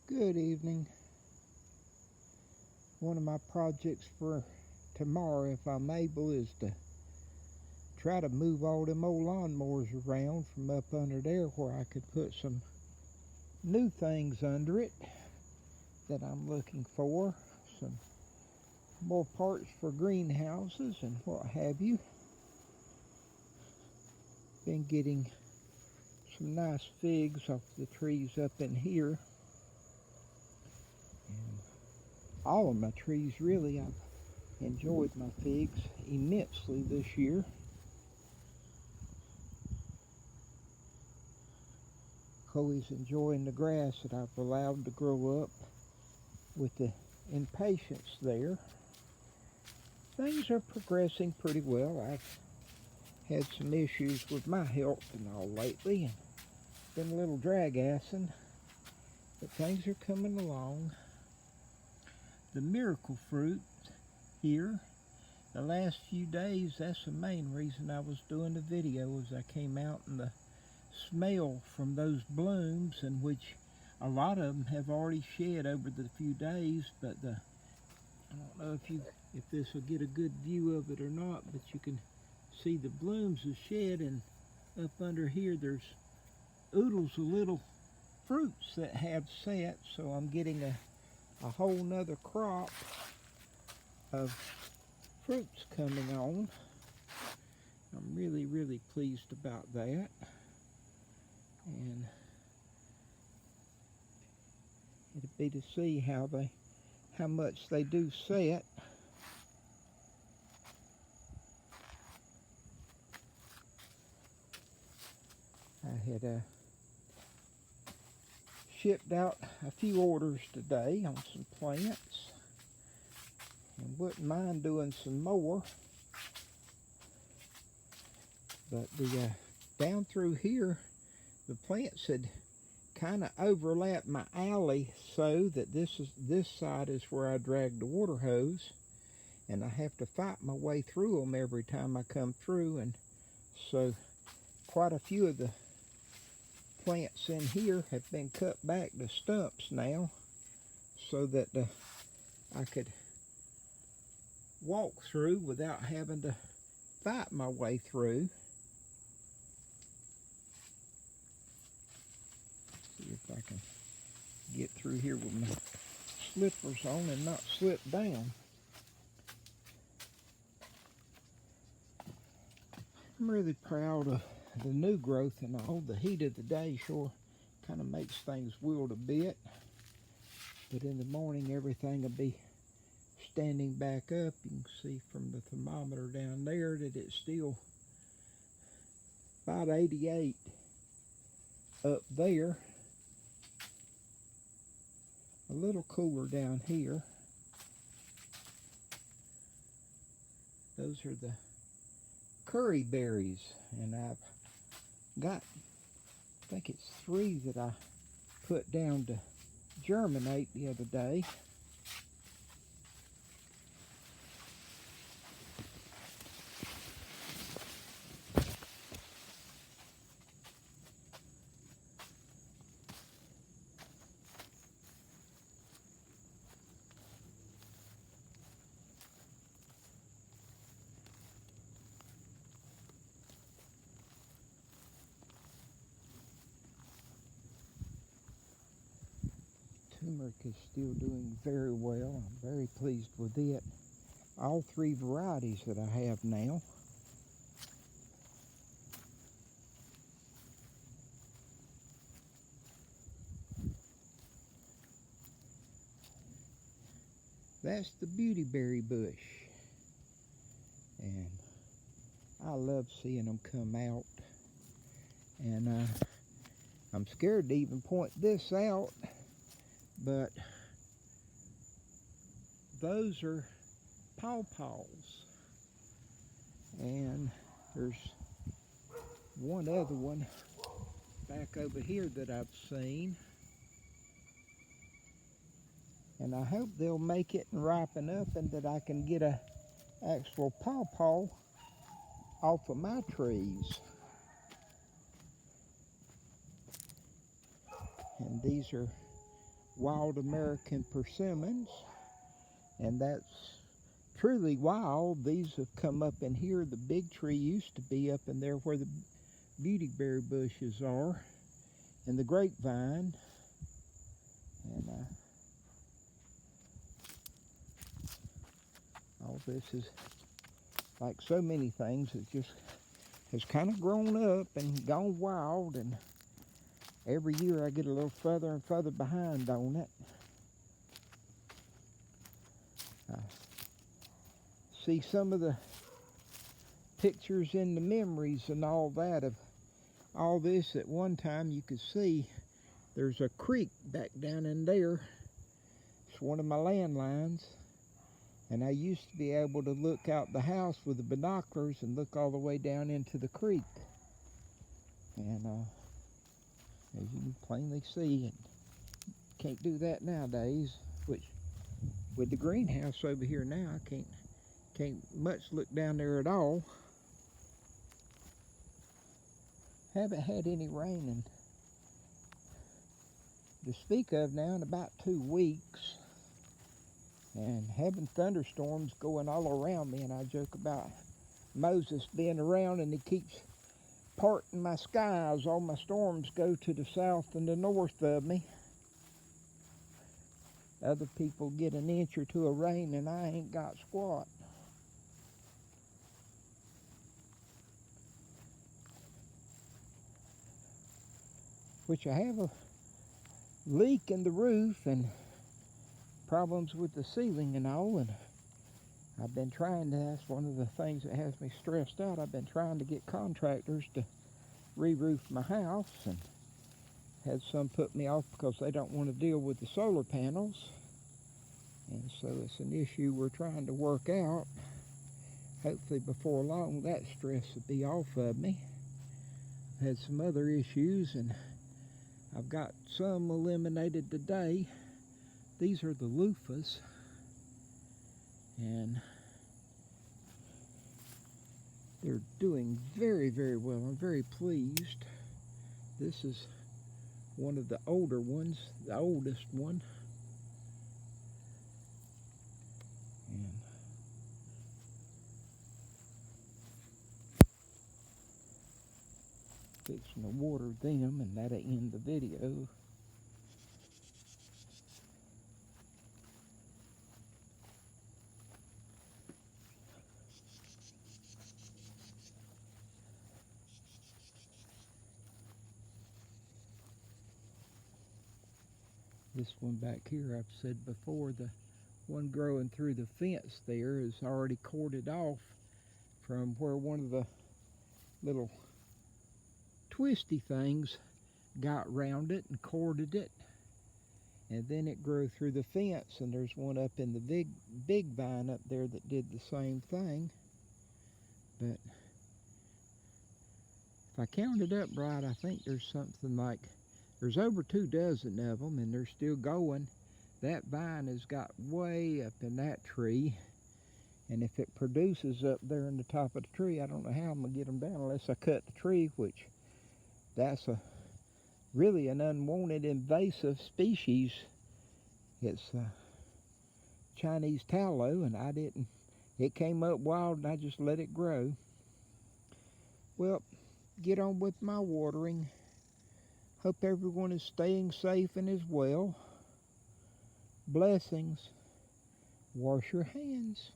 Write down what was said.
Good evening. One of my projects for tomorrow, if I'm able, is to try to move all them old lawnmowers around from up under there where I could put some new things under it that I'm looking for. Some more parts for greenhouses and what have you. Been getting some nice figs off the trees up in here. And all of my trees, really, I've enjoyed my figs immensely this year. Chloe's enjoying the grass that I've allowed to grow up with the impatience there. Things are progressing pretty well. I've had some issues with my health and all lately, and been a little drag-assing, but things are coming along. The miracle fruit here, the last few days, that's the main reason I was doing the video, is I came out and the smell from those blooms, in which a lot of them have already shed over the few days, but I don't know if this will get a good view of it or not, but you can see the blooms have shed, and up under here there's oodles of little fruits that have set, so I'm getting a whole nother crop of fruits coming on. I'm really pleased about that, and it'll be to see how much they do set. I had shipped out a few orders today on some plants, and wouldn't mind doing some more, but the down through here the plants had kind of overlapped my alley, so that this side is where I drag the water hose, and I have to fight my way through them every time I come through, and so quite a few of the plants in here have been cut back to stumps now, so that I could walk through without having to fight my way through. See if I can get through here with my slippers on and not slip down. I'm really proud of the new growth and all. The heat of the day sure kind of makes things wilt a bit, but in the morning everything will be standing back up. You can see from the thermometer down there that it's still about 88 up there. A little cooler down here. Those are the curry berries, and I've got, I think it's 3 that I put down to germinate the other day. Turmeric is still doing very well. I'm very pleased with it. All 3 varieties that I have now. That's the beautyberry bush, and I love seeing them come out, and I'm scared to even point this out, but those are pawpaws, and there's one other one back over here that I've seen, and I hope they'll make it and ripen up, and that I can get a actual pawpaw off of my trees. And these are wild American persimmons, and that's truly wild. These have come up in here. The big tree used to be up in there where the beautyberry bushes are, and the grapevine. And all this is like so many things. It just has kind of grown up and gone wild, and every year I get a little further and further behind on it. I see some of the pictures in the memories and all that of all this. At one time you could see there's a creek back down in there. It's one of my landlines, and I used to be able to look out the house with the binoculars and look all the way down into the creek. And as you can plainly see, and can't do that nowadays, which with the greenhouse over here now, I can't much look down there at all. Haven't had any rain to speak of now in about 2 weeks, and having thunderstorms going all around me. And I joke about Moses being around and he keeps parting my skies. All my storms go to the south and the north of me. Other people get an inch or two of rain and I ain't got squat. Which I have a leak in the roof and problems with the ceiling and all, and I've been trying to, that's one of the things that has me stressed out. I've been trying to get contractors to re-roof my house, and had some put me off because they don't want to deal with the solar panels, and so it's an issue we're trying to work out. Hopefully before long that stress will be off of me. I've had some other issues, and I've got some eliminated today. These are the loofahs, and they're doing very, very well. I'm very pleased. This is one of the older ones, the oldest one. And fixing to water them, and that'll end the video. This one back here, I've said before, the one growing through the fence there is already corded off from where one of the little twisty things got round it and corded it, and then it grew through the fence. And there's one up in the big vine up there that did the same thing. But if I counted up right, I think there's something like, there's over 2 dozen of them, and they're still going. That vine has got way up in that tree, and if it produces up there in the top of the tree, I don't know how I'm gonna get them down unless I cut the tree, which that's really an unwanted invasive species. It's Chinese tallow, and it came up wild and I just let it grow. Well, get on with my watering. Hope everyone is staying safe and is well. Blessings. Wash your hands.